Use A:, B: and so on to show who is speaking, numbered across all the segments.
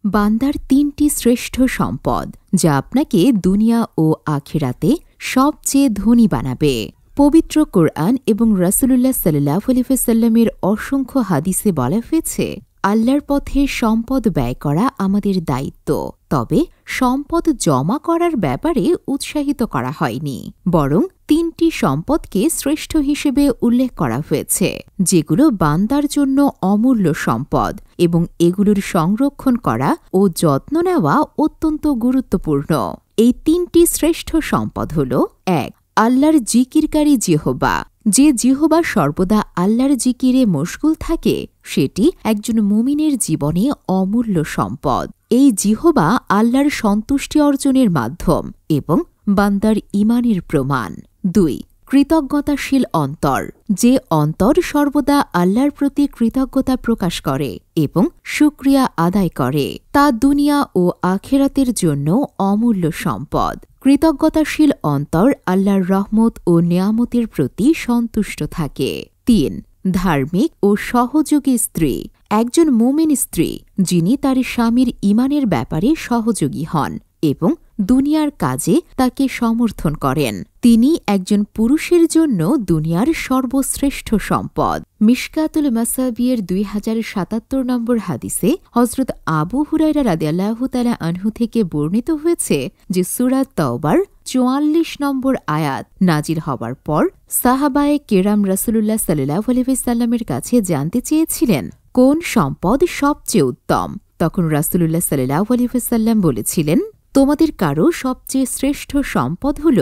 A: বান্দার তিনটি শ্রেষ্ঠ সম্পদ যা আপনাকে দুনিয়া ও আখিরাতে সবচেয়ে ধনী বানাবে। পবিত্র কোরআন এবং রাসূলুল্লাহ সাল্লাল্লাহু আলাইহি ওয়াসাল্লামের অসংখ্য হাদিসে বলা হয়েছে, আল্লাহর পথে সম্পদ ব্যয় করা আমাদের দায়িত্ব। তবে সম্পদ জমা করার ব্যাপারে উৎসাহিত করা হয়নি, বরং তিনটি সম্পদকে শ্রেষ্ঠ হিসেবে উল্লেখ করা হয়েছে, যেগুলো বান্দার জন্য অমূল্য সম্পদ এবং এগুলোর সংরক্ষণ করা ও যত্ন নেওয়া অত্যন্ত গুরুত্বপূর্ণ। এই তিনটি শ্রেষ্ঠ সম্পদ হল: ১. আল্লাহর জিকিরকারী জিহবা। যে জিহবা সর্বদা আল্লাহর জিকিরে মশগুল থাকে, সেটি একজন মুমিনের জীবনে অমূল্য সম্পদ। এই জিহবা আল্লাহর সন্তুষ্টি অর্জনের মাধ্যম এবং বান্দার ঈমানের প্রমাণ। ২. কৃতজ্ঞতাশীল অন্তর। যে অন্তর সর্বদা আল্লাহর প্রতি কৃতজ্ঞতা প্রকাশ করে এবং শুকরিয়া আদায় করে, তা দুনিয়া ও আখিরাতের জন্য অমূল্য সম্পদ। কৃতজ্ঞতাশীল অন্তর আল্লাহর রহমত ও নিয়ামতের প্রতি সন্তুষ্ট থাকে। ৩. ধার্মিক ও সহযোগী স্ত্রী। একজন মুমিন স্ত্রী যিনি তার স্বামীর ঈমানের ব্যাপারে সহযোগী হন এবং দুনিয়ার কাজে তাকে সমর্থন করেন, তিনি একজন পুরুষের জন্য দুনিয়ার সর্বশ্রেষ্ঠ সম্পদ। মিশকাতুল মাসাবিয়ের 2077 নম্বর হাদিসে হযরত আবু হুরায়রা রাদিয়াল্লাহু তাআলা আনহু থেকে বর্ণিত হয়েছে যে সূরা তাওবার 44 নম্বর আয়াত নাজিল হবার পর সাহাবায়ে কেরাম রাসূলুল্লাহ সাল্লাল্লাহু আলাইহি ওয়াসাল্লামের কাছে জানতে চেয়েছিলেন, কোন সম্পদ সবচেয়ে উত্তম? তখন রাসূলুল্লাহ সাল্লাল্লাহু আলাইহি ওয়াসাল্লাম বলেছিলেন, তোমাদের কারো সবচেয়ে শ্রেষ্ঠ সম্পদ হল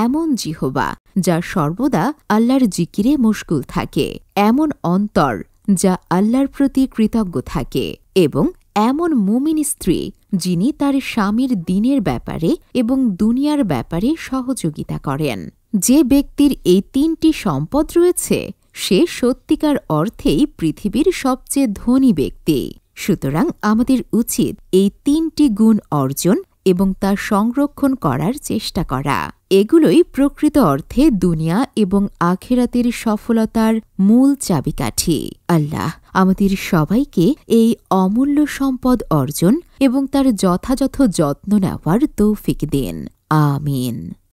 A: এমন জিহবা যা সর্বদা আল্লাহর জিকিরে মশগুল থাকে, এমন অন্তর যা আল্লাহর প্রতি কৃতজ্ঞ থাকে এবং এমন মুমিন স্ত্রী যিনি তার স্বামীর দ্বীনের ব্যাপারে এবং দুনিয়ার ব্যাপারে সহযোগিতা করেন। যে ব্যক্তির এই তিনটি সম্পদ রয়েছে, সে সত্যিকার অর্থেই পৃথিবীর সবচেয়ে ধনী ব্যক্তি। সুতরাং আমাদের উচিত এই তিনটি গুণ অর্জন এবং তা সংরক্ষণ করার চেষ্টা করা। এগুলোই প্রকৃত অর্থে দুনিয়া এবং আখিরাতের সফলতার মূল চাবিকাঠি। আল্লাহ আমাদের সবাইকে এই অমূল্য সম্পদ অর্জন এবং তার যথাযথ যত্ন নেওয়ার তৌফিক দিন। আমিন।